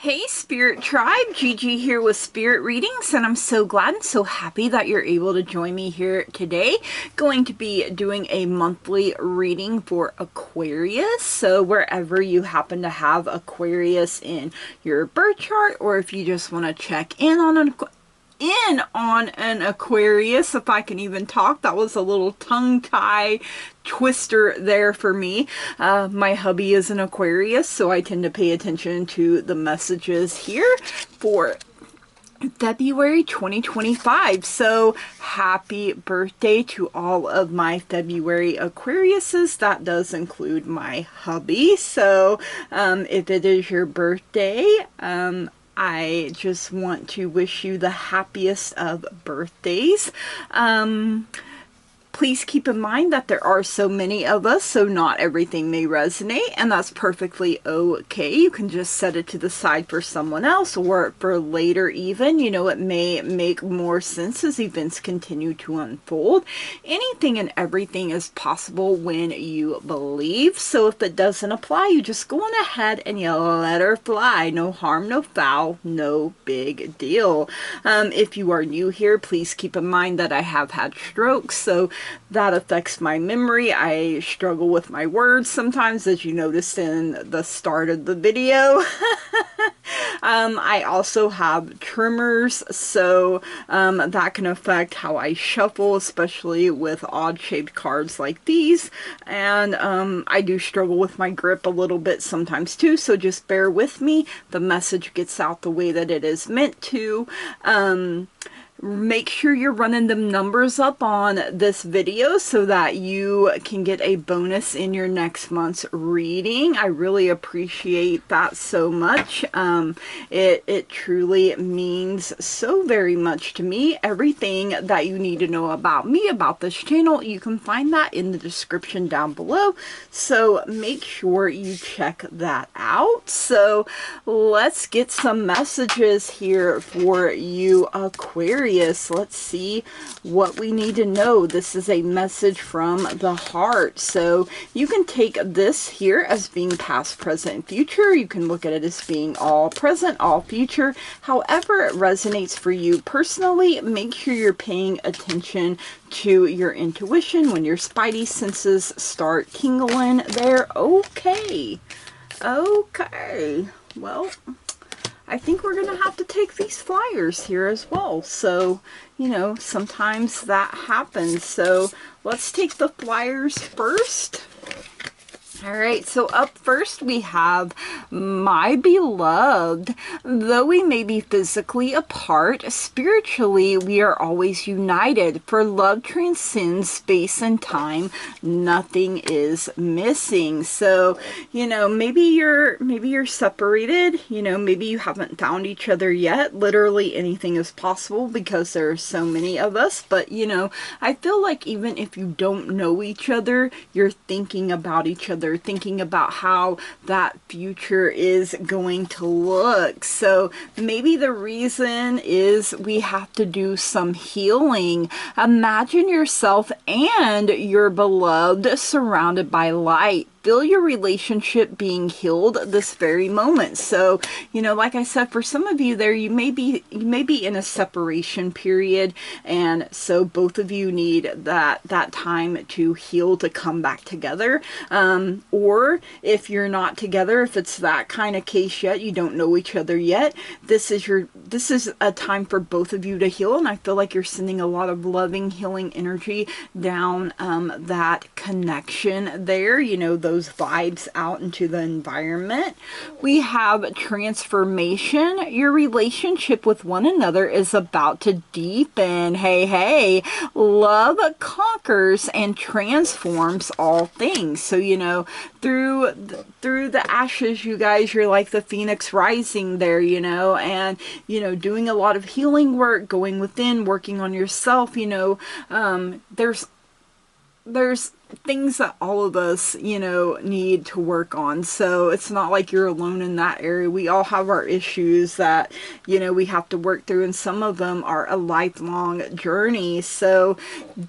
Hey Spirit Tribe, Gigi here with Spirit Readings, and I'm so glad and so happy that you're able to join me here today. Going to be doing a monthly reading for Aquarius, so wherever you happen to have Aquarius in your birth chart, or if you just want to check in on an Aquarius, if I can even talk. That was a little tongue-tie twister there for me. My hubby is an Aquarius, so I tend to pay attention to the messages here for February 2025. So happy birthday to all of my February Aquariuses. That does include my hubby. So if it is your birthday, I just want to wish you the happiest of birthdays. Please keep in mind that there are so many of us, so not everything may resonate, and that's perfectly okay. You can just set it to the side for someone else or for later even. You know, it may make more sense as events continue to unfold. Anything and everything is possible when you believe. So if it doesn't apply, you just go on ahead and you let her fly. No harm, no foul, no big deal. If you are new here, please keep in mind that I have had strokes, so that affects my memory. I struggle with my words sometimes, as you noticed in the start of the video. I also have tremors, so that can affect how I shuffle, especially with odd-shaped cards like these. And I do struggle with my grip a little bit sometimes too, so just bear with me. The message gets out the way that it is meant to. Make sure you're running them numbers up on this video so that you can get a bonus in your next month's reading. I really appreciate that so much. It truly means so very much to me. Everything that you need to know about me, about this channel, you can find that in the description down below. So make sure you check that out. So let's get some messages here for you, Aquarius. Let's see what we need to know. This is a message from the heart. So you can take this here as being past, present, and future. You can look at it as being all present, all future. However it resonates for you personally, make sure you're paying attention to your intuition when your spidey senses start tingling there. Okay. Well, I think we're going to have to take these flyers here as well. So, you know, sometimes that happens. So let's take the flyers first. All right, so up first we have my beloved. Though we may be physically apart, spiritually we are always united. For love transcends space and time. Nothing is missing. So, you know, maybe you're separated. You know, maybe you haven't found each other yet. Literally anything is possible because there are so many of us. But, you know, I feel like even if you don't know each other, you're thinking about each other, thinking about how that future is going to look. So maybe the reason is we have to do some healing. Imagine yourself and your beloved surrounded by light. Feel your relationship being healed this very moment. So, you know, like I said, for some of you there, you may be in a separation period, and so both of you need that time to heal, to come back together. Or if you're not together, if it's that kind of case yet, you don't know each other yet, this is a time for both of you to heal. And I feel like you're sending a lot of loving, healing energy down that connection there, you know, those vibes out into the environment. We have transformation. Your relationship with one another is about to deepen. Hey, love conquers and transforms all things. So, you know, through the ashes, you guys, you're like the phoenix rising there, you know, and, you know, doing a lot of healing work, going within, working on yourself. You know, there's things that all of us, you know, need to work on. So it's not like you're alone in that area. We all have our issues that, you know, we have to work through, and some of them are a lifelong journey. So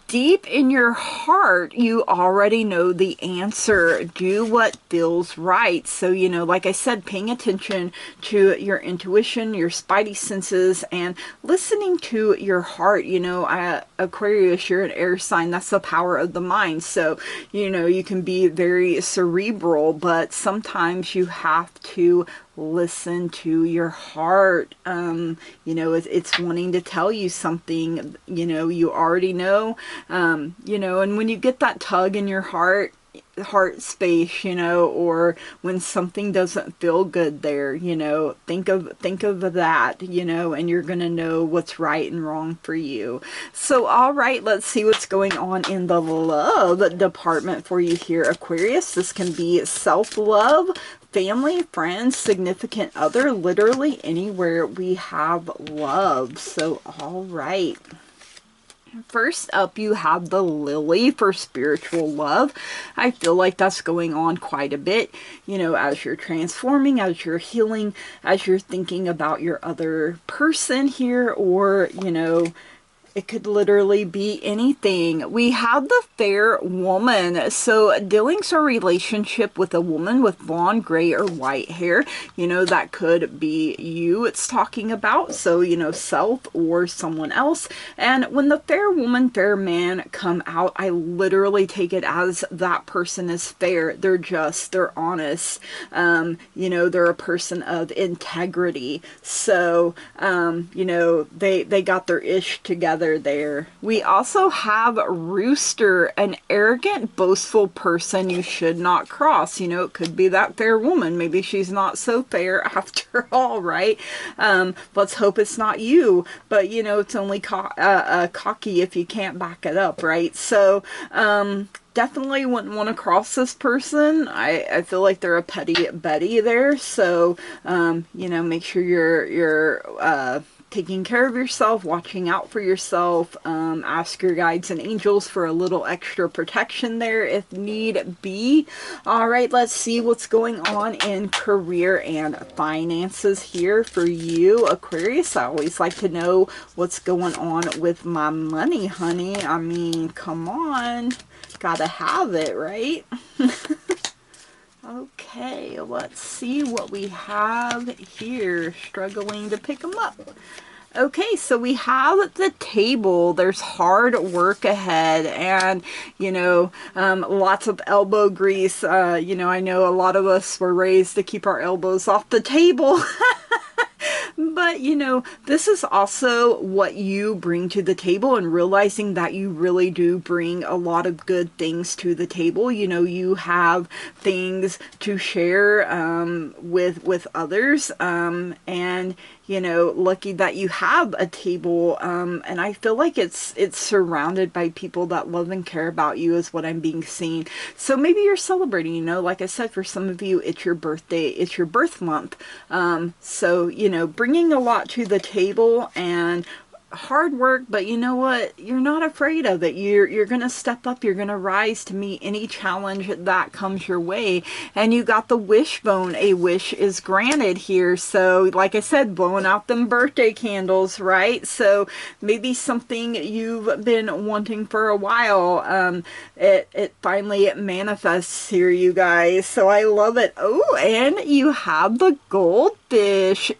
deep in your heart, you already know the answer. Do what feels right. So, you know, like I said, paying attention to your intuition, your spidey senses, and listening to your heart. You know, Aquarius, you're an air sign. That's the power of the mind. So, you know, you can be very cerebral, but sometimes you have to listen to your heart. You know, it's wanting to tell you something, you know, you already know, you know, and when you get that tug in your heart space, you know, or when something doesn't feel good there, you know, think of that, you know, and you're gonna know what's right and wrong for you. So all right, let's see what's going on in the love department for you here, Aquarius. This can be self-love, family, friends, significant other, literally anywhere we have love. So all right, first up, you have the Lily for spiritual love. I feel like that's going on quite a bit, you know, as you're transforming, as you're healing, as you're thinking about your other person here, or, you know, it could literally be anything. We have the fair woman. So dealings or relationship with a woman with blonde, gray, or white hair. You know, that could be you it's talking about. So, you know, self or someone else. And when the fair woman, fair man come out, I literally take it as that person is fair. They're just, they're honest. You know, they're a person of integrity. So, you know, they got their ish together there. We also have Rooster, an arrogant, boastful person you should not cross. You know, it could be that fair woman. Maybe she's not so fair after all, right? Let's hope it's not you. But, you know, it's only cocky if you can't back it up, right? So, definitely wouldn't want to cross this person. I feel like they're a petty Betty there. So, you know, make sure you're taking care of yourself, watching out for yourself. Ask your guides and angels for a little extra protection there if need be. All right, let's see what's going on in career and finances here for you, Aquarius. I always like to know what's going on with my money, honey. I mean, come on. Gotta have it, right? Okay, let's see what we have here. Struggling to pick them up. Okay, so we have the table. There's hard work ahead, and, you know, lots of elbow grease. You know, I know a lot of us were raised to keep our elbows off the table. But, you know, this is also what you bring to the table, and realizing that you really do bring a lot of good things to the table. You know, you have things to share with others, and, you know, lucky that you have a table, and I feel like it's surrounded by people that love and care about you is what I'm being seen. So maybe you're celebrating, you know, like I said, for some of you, it's your birthday, it's your birth month. So, you know, bringing a lot to the table and hard work, but you know what? You're not afraid of it. You're going to step up. You're going to rise to meet any challenge that comes your way. And you got the wishbone. A wish is granted here. So like I said, blowing out them birthday candles, right? So maybe something you've been wanting for a while. It finally manifests here, you guys. So I love it. Oh, and you have the goldfish.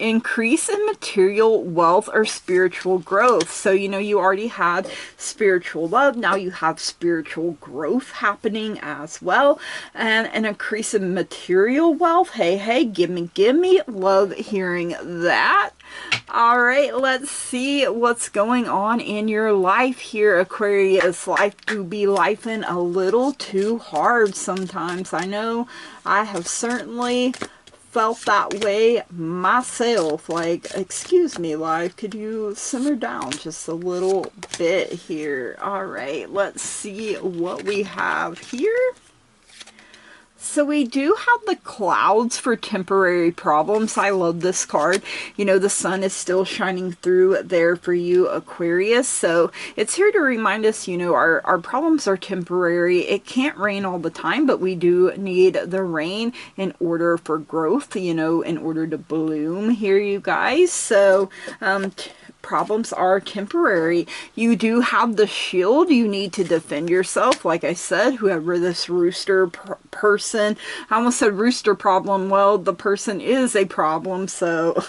Increase in material wealth or spiritual growth. So, you know, you already had spiritual love. Now you have spiritual growth happening as well. And an increase in material wealth. Hey, hey, gimme. Love hearing that. All right, let's see what's going on in your life here, Aquarius. Life do be lifing a little too hard sometimes. I know I have certainly felt that way myself. Like, excuse me, life, could you simmer down just a little bit here? All right, let's see what we have here. So we do have the clouds for temporary problems. I love this card. You know, the sun is still shining through there for you, Aquarius. So it's here to remind us, you know, our problems are temporary. It can't rain all the time, but we do need the rain in order for growth, you know, in order to bloom here, you guys. So, problems are temporary. You do have the shield. You need to defend yourself. Like I said, whoever this rooster person, I almost said rooster problem. Well, the person is a problem, so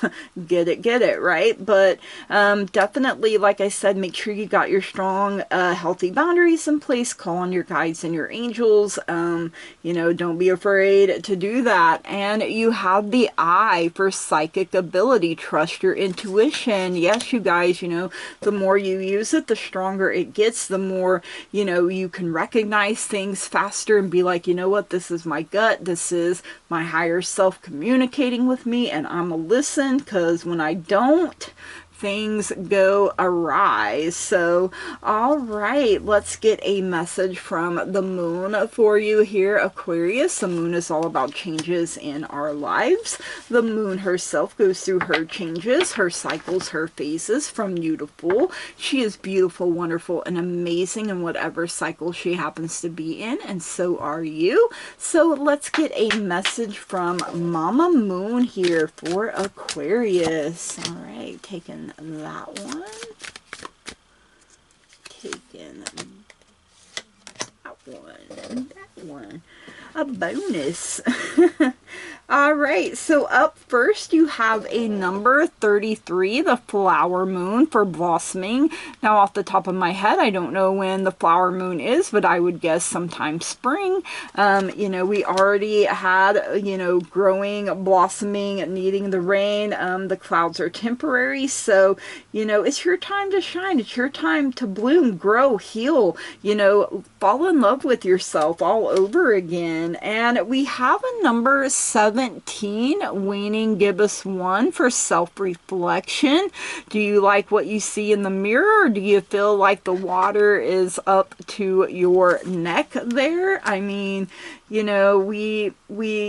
get it, right? But definitely, like I said, make sure you got your strong, healthy boundaries in place. Call on your guides and your angels. You know, don't be afraid to do that. And you have the eye for psychic ability. Trust your intuition. Yes, you guys, you know, the more you use it, the stronger it gets, the more, you know, you can recognize things faster and be like, you know what, this is my gut, this is my higher self communicating with me, and I'm gonna listen, because when I don't, things go awry. So, all right, let's get a message from the moon for you here, Aquarius. The moon is all about changes in our lives. The moon herself goes through her changes, her cycles, her phases from new to full. She is beautiful, wonderful, and amazing in whatever cycle she happens to be in, and so are you. So let's get a message from Mama Moon here for Aquarius. All right, taking that one, taking that one, and that one, a bonus. All right, so up first you have a number 33, the flower moon for blossoming. Now off the top of my head, I don't know when the flower moon is, but I would guess sometime spring. You know, we already had, you know, growing, blossoming, needing the rain. The clouds are temporary, so, you know, it's your time to shine. It's your time to bloom, grow, heal, you know, fall in love with yourself all over again. And we have a number 17, waning gibbous 1 for self-reflection. Do you like what you see in the mirror, or do you feel like the water is up to your neck there? I mean, you know, we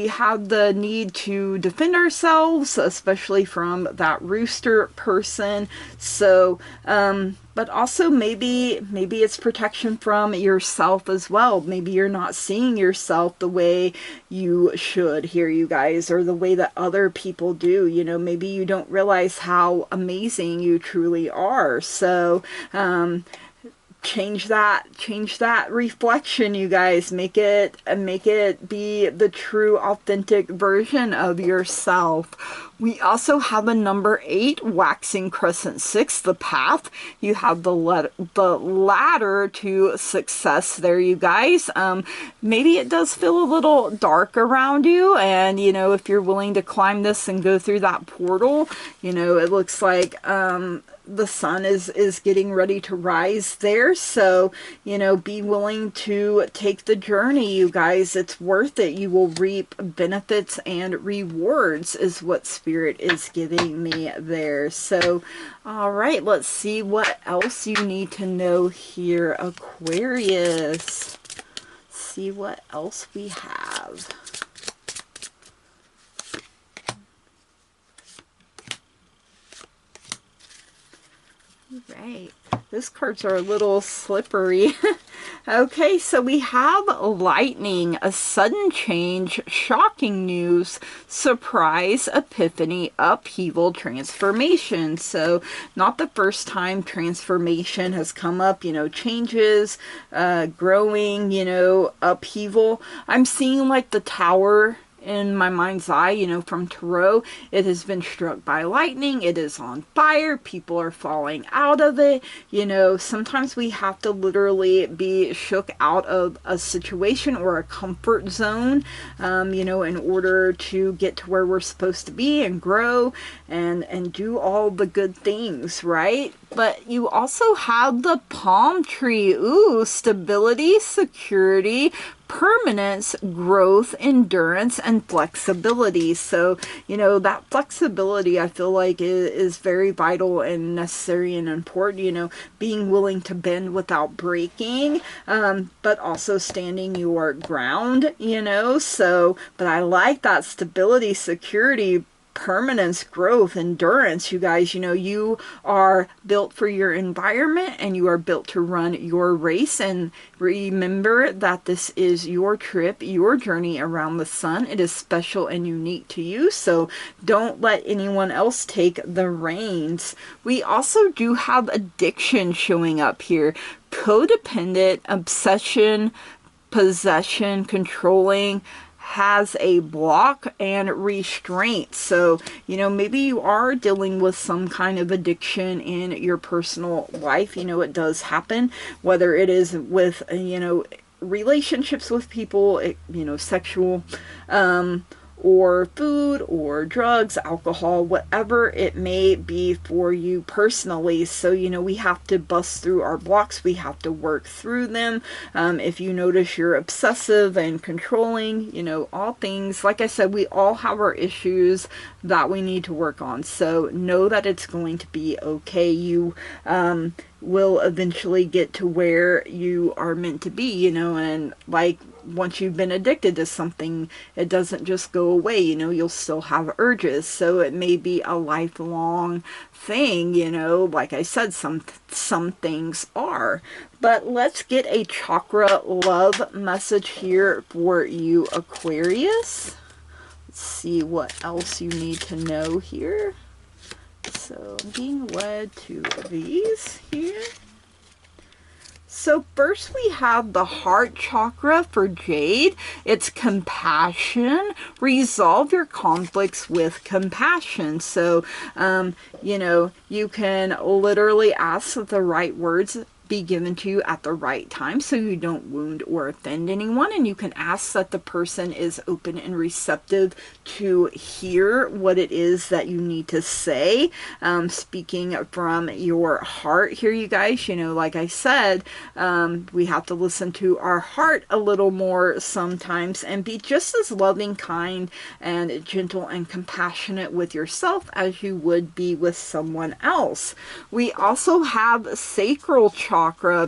have the need to defend ourselves, especially from that rooster person. So, but also maybe it's protection from yourself as well. Maybe you're not seeing yourself the way you should here, you guys, or the way that other people do. You know, maybe you don't realize how amazing you truly are. So, change that reflection, you guys. Make it be the true, authentic version of yourself. We also have a number 8, waxing crescent 6, the path. You have the ladder to success there, you guys. Maybe it does feel a little dark around you, and you know, if you're willing to climb this and go through that portal, you know, it looks like the sun is getting ready to rise there. So, you know, be willing to take the journey, you guys. It's worth it. You will reap benefits and rewards is what Spirit is giving me there. So, all right, let's see what else you need to know here, Aquarius. See what else we have. Right, those cards are a little slippery. Okay, so we have lightning, a sudden change, shocking news, surprise, epiphany, upheaval, transformation. So not the first time transformation has come up, you know, changes, growing, you know, upheaval. I'm seeing like the tower in my mind's eye, you know, from Tarot. It has been struck by lightning. It is on fire. People are falling out of it. You know, sometimes we have to literally be shook out of a situation or a comfort zone, you know, in order to get to where we're supposed to be and grow and do all the good things, right? But you also have the palm tree. Ooh, stability, security, permanence, growth, endurance, and flexibility. So, you know, that flexibility I feel like is very vital and necessary and important, you know, being willing to bend without breaking, but also standing your ground, you know. So, but I like that stability, security, permanence, growth, endurance. You guys, you know, you are built for your environment and you are built to run your race. And remember that this is your trip, your journey around the sun. It is special and unique to you, so don't let anyone else take the reins. We also do have addiction showing up here: codependent, obsession, possession, controlling, has a block, and restraint. So, you know, maybe you are dealing with some kind of addiction in your personal life. You know, it does happen, whether it is with, you know, relationships with people, you know, sexual, or food or drugs, alcohol, whatever it may be for you personally. So, you know, we have to bust through our blocks. We have to work through them. If you notice you're obsessive and controlling, you know, all things, like I said, we all have our issues that we need to work on. So know that it's going to be okay. You, will eventually get to where you are meant to be, you know, and like once you've been addicted to something, it doesn't just go away, you know, you'll still have urges. So it may be a lifelong thing, you know, like I said, some things are. But let's get a chakra love message here for you, Aquarius. Let's see what else you need to know here. So I'm being led to these here. So first we have the heart chakra for Jade. It's compassion. Resolve your conflicts with compassion. So, you know, you can literally ask the right words be given to you at the right time so you don't wound or offend anyone, and you can ask that the person is open and receptive to hear what it is that you need to say, speaking from your heart here, you guys. You know, like I said, we have to listen to our heart a little more sometimes and be just as loving, kind, and gentle and compassionate with yourself as you would be with someone else. We also have sacral chakra,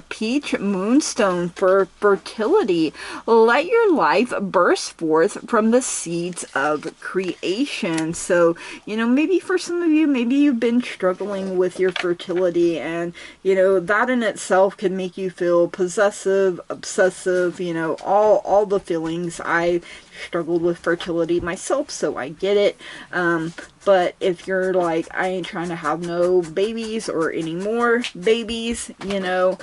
peach moonstone for fertility. Let your life burst forth from the seeds of creation. So, you know, maybe for some of you, maybe you've been struggling with your fertility, and, you know, that in itself can make you feel possessive, obsessive, you know, all the feelings. I struggled with fertility myself, so I get it. But if you're like, I ain't trying to have no babies or any more babies, you know,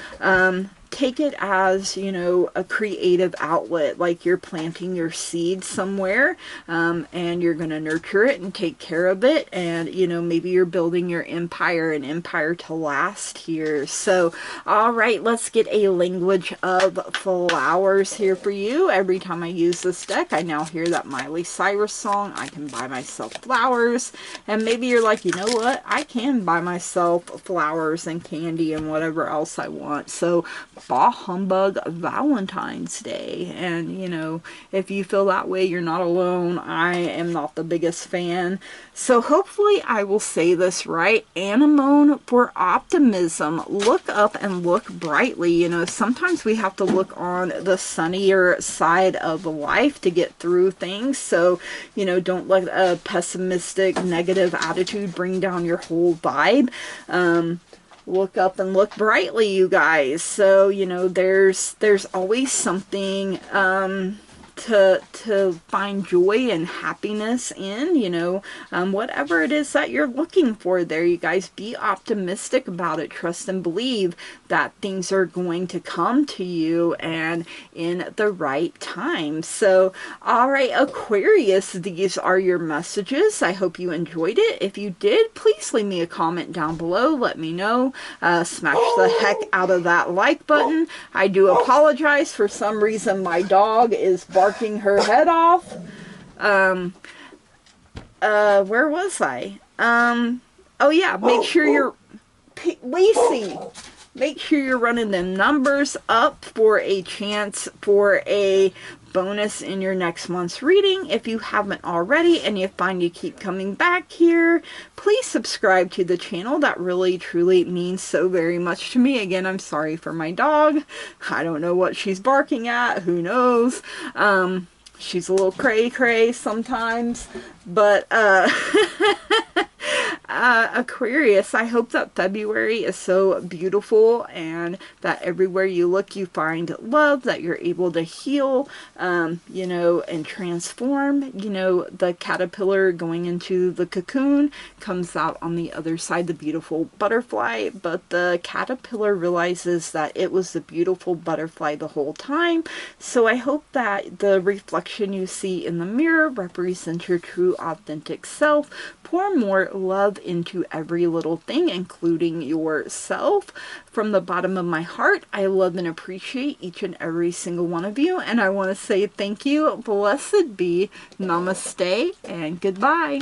take it as, you know, a creative outlet, like you're planting your seed somewhere, and you're going to nurture it and take care of it. And, you know, maybe you're building your empire, an empire to last here. So, all right, let's get a language of flowers here for you. Every time I use this deck, I now hear that Miley Cyrus song, I can buy myself flowers. And maybe you're like, you know what, I can buy myself flowers and candy and whatever else I want. So, bah humbug Valentine's Day. And, you know, if you feel that way, you're not alone. I am not the biggest fan. So hopefully I will say this right. Anemone for optimism. Look up and look brightly. You know, sometimes we have to look on the sunnier side of life to get through things. So, you know, don't let a pessimistic, negative attitude bring down your whole vibe. Look up and look brightly, you guys. So, you know, there's always something to find joy and happiness in, you know, whatever it is that you're looking for there, you guys. Be optimistic about it. Trust and believe that things are going to come to you and in the right time. So, all right, Aquarius, these are your messages. I hope you enjoyed it. If you did, please leave me a comment down below. Let me know. Smash the heck out of that like button. I do apologize. For some reason, my dog is barking her head off. Where was I? Oh yeah, make sure you're... Lacey! make sure you're running the numbers up for a chance for a bonus in your next month's reading. If you haven't already and you find you keep coming back here, please subscribe to the channel. That really truly means so very much to me. Again, I'm sorry for my dog. I don't know what she's barking at. Who knows? She's a little cray-cray sometimes, but Aquarius, I hope that February is so beautiful and that everywhere you look you find love, that you're able to heal, you know, and transform. You know, the caterpillar going into the cocoon comes out on the other side, the beautiful butterfly, but the caterpillar realizes that it was the beautiful butterfly the whole time. So I hope that the reflection you see in the mirror represents your true authentic self. Pour more love into every little thing, including yourself. From the bottom of my heart, I love and appreciate each and every single one of you, and I want to say thank you, blessed be, namaste, and goodbye.